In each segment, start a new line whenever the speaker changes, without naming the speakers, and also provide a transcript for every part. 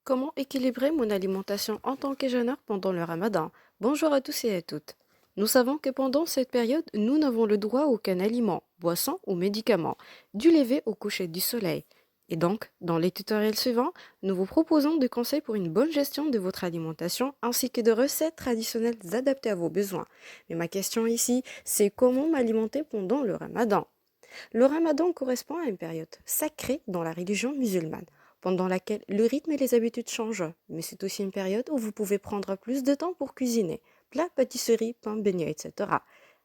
Comment équilibrer mon alimentation en tant que jeûneur pendant le ramadan? Bonjour à tous et à toutes. Nous savons que pendant cette période, nous n'avons le droit à aucun aliment, boisson ou médicament, du lever au coucher du soleil. Et donc, dans les tutoriels suivants, nous vous proposons des conseils pour une bonne gestion de votre alimentation ainsi que de recettes traditionnelles adaptées à vos besoins. Mais ma question ici, c'est comment m'alimenter pendant le ramadan? Le ramadan correspond à une période sacrée dans la religion musulmane, pendant laquelle le rythme et les habitudes changent. Mais c'est aussi une période où vous pouvez prendre plus de temps pour cuisiner, plats, pâtisseries, pain, beignets, etc.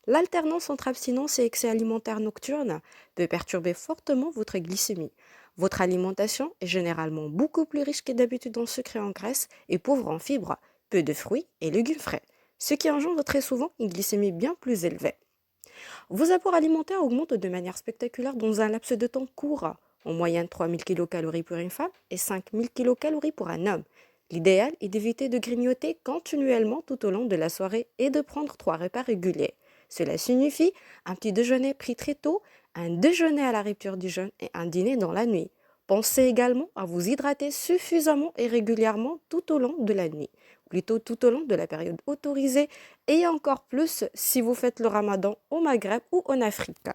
L'alternance entre abstinence et excès alimentaire nocturne peut perturber fortement votre glycémie. Votre alimentation est généralement beaucoup plus riche que d'habitude en sucre et en graisse et pauvre en fibres, peu de fruits et légumes frais, ce qui engendre très souvent une glycémie bien plus élevée. Vos apports alimentaires augmentent de manière spectaculaire dans un laps de temps court, en moyenne 3000 kcal pour une femme et 5000 kcal pour un homme. L'idéal est d'éviter de grignoter continuellement tout au long de la soirée et de prendre 3 repas réguliers. Cela signifie un petit déjeuner pris très tôt, un déjeuner à la rupture du jeûne et un dîner dans la nuit. Pensez également à vous hydrater suffisamment et régulièrement tout au long de la nuit, plutôt tout au long de la période autorisée et encore plus si vous faites le ramadan au Maghreb ou en Afrique.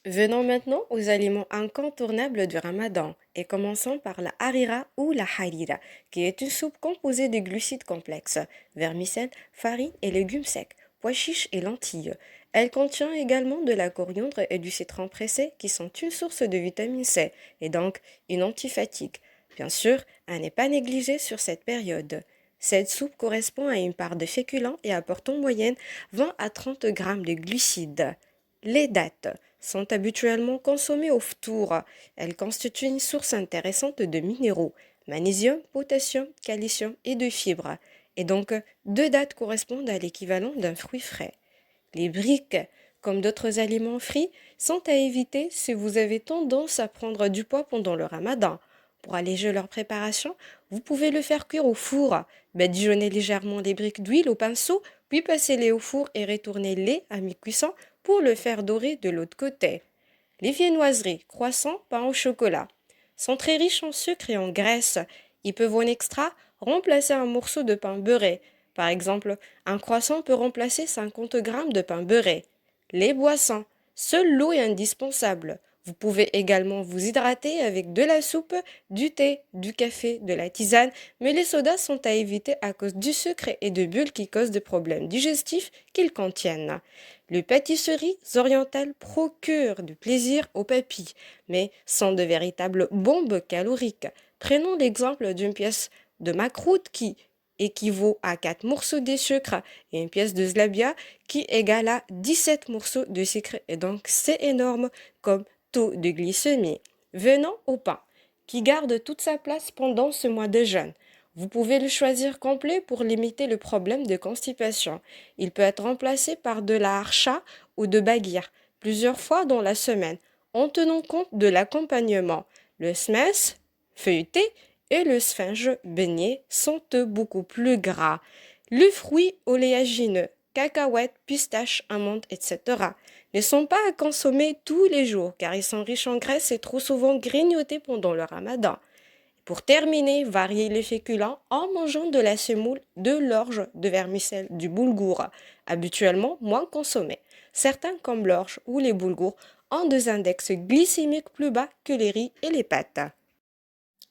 Venons maintenant aux aliments incontournables du ramadan et commençons par la harira ou la harira, qui est une soupe composée de glucides complexes, vermicelles, farine et légumes secs, pois chiches et lentilles. Elle contient également de la coriandre et du citron pressé qui sont une source de vitamine C et donc une antifatigue. Bien sûr, elle n'est pas négligée sur cette période. Cette soupe correspond à une part de féculents et apporte en moyenne 20 à 30 grammes de glucides. Les dattes sont habituellement consommées au ftour. Elles constituent une source intéressante de minéraux, magnésium, potassium, calcium et de fibres. Et donc, 2 dattes correspondent à l'équivalent d'un fruit frais. Les briques, comme d'autres aliments frits, sont à éviter si vous avez tendance à prendre du poids pendant le ramadan. Pour alléger leur préparation, vous pouvez le faire cuire au four. Badigeonnez légèrement les briques d'huile au pinceau, puis passez-les au four et retournez-les à mi-cuisson pour le faire dorer de l'autre côté. Les viennoiseries, croissants, pain au chocolat, sont très riches en sucre et en graisse. Ils peuvent en extra remplacer un morceau de pain beurré. Par exemple, un croissant peut remplacer 50 grammes de pain beurré. Les boissons, seule l'eau est indispensable. Vous pouvez également vous hydrater avec de la soupe, du thé, du café, de la tisane, mais les sodas sont à éviter à cause du sucre et de bulles qui causent des problèmes digestifs qu'ils contiennent. Les pâtisseries orientales procurent du plaisir aux papilles, mais sont de véritables bombes caloriques. Prenons l'exemple d'une pièce de macroute qui équivaut à 4 morceaux de sucre et une pièce de zlabia qui égale à 17 morceaux de sucre. Et donc, c'est énorme comme taux de glycémie. Venons au pain, qui garde toute sa place pendant ce mois de jeûne. Vous pouvez le choisir complet pour limiter le problème de constipation. Il peut être remplacé par de la harcha ou de baguir plusieurs fois dans la semaine, en tenant compte de l'accompagnement. Le smes, feuilleté, et le sphinge beignet sont eux beaucoup plus gras. Les fruits oléagineux, cacahuètes, pistaches, amandes, etc. ne sont pas à consommer tous les jours car ils sont riches en graisse et trop souvent grignotés pendant le ramadan. Pour terminer, variez les féculents en mangeant de la semoule, de l'orge, de vermicelle, du boulgour, habituellement moins consommés. Certains, comme l'orge ou les boulgours, ont des index glycémiques plus bas que les riz et les pâtes.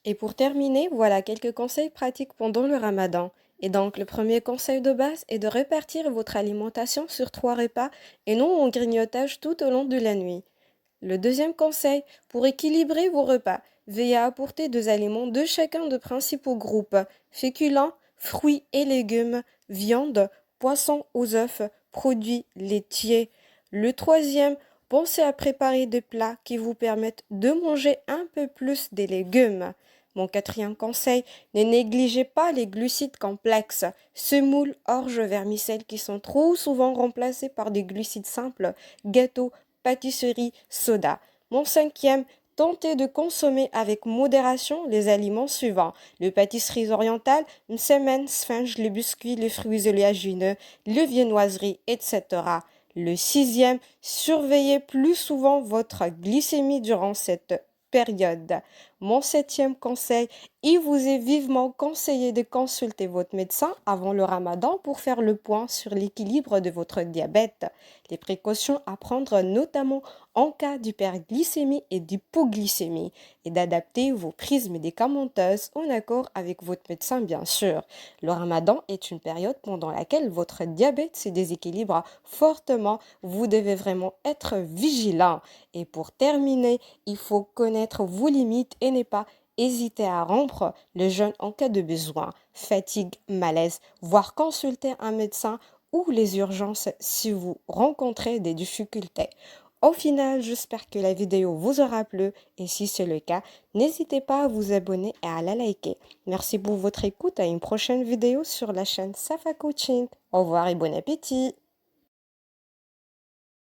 Et pour terminer, voilà quelques conseils pratiques pendant le ramadan. Et donc, le premier conseil de base est de répartir votre alimentation sur 3 repas et non en grignotage tout au long de la nuit. Le deuxième conseil, pour équilibrer vos repas, veillez à apporter 2 aliments de chacun de principaux groupes, féculents, fruits et légumes, viande, poissons aux œufs, produits laitiers. Le troisième, pensez à préparer des plats qui vous permettent de manger un peu plus des légumes. Mon quatrième conseil, ne négligez pas les glucides complexes, semoule, orge, vermicelles qui sont trop souvent remplacés par des glucides simples, gâteaux, pâtisserie, soda. Mon cinquième, tentez de consommer avec modération les aliments suivants. Les pâtisseries orientales, une semaine, sphinge, les biscuits, les fruits oléagineux, les viennoiseries, etc. Le sixième, surveillez plus souvent votre glycémie durant cette période. Mon septième conseil, il vous est vivement conseillé de consulter votre médecin avant le ramadan pour faire le point sur l'équilibre de votre diabète. Les précautions à prendre notamment en cas d'hyperglycémie et d'hypoglycémie et d'adapter vos prises médicamenteuses en accord avec votre médecin bien sûr. Le ramadan est une période pendant laquelle votre diabète se déséquilibre fortement. Vous devez vraiment être vigilant. Et pour terminer, il faut connaître vos limites et ne pas hésiter à rompre le jeûne en cas de besoin, fatigue, malaise, voire consulter un médecin ou les urgences si vous rencontrez des difficultés. Au final, j'espère que la vidéo vous aura plu et si c'est le cas, n'hésitez pas à vous abonner et à la liker. Merci pour votre écoute, à une prochaine vidéo sur la chaîne Safa Coaching. Au revoir et bon appétit!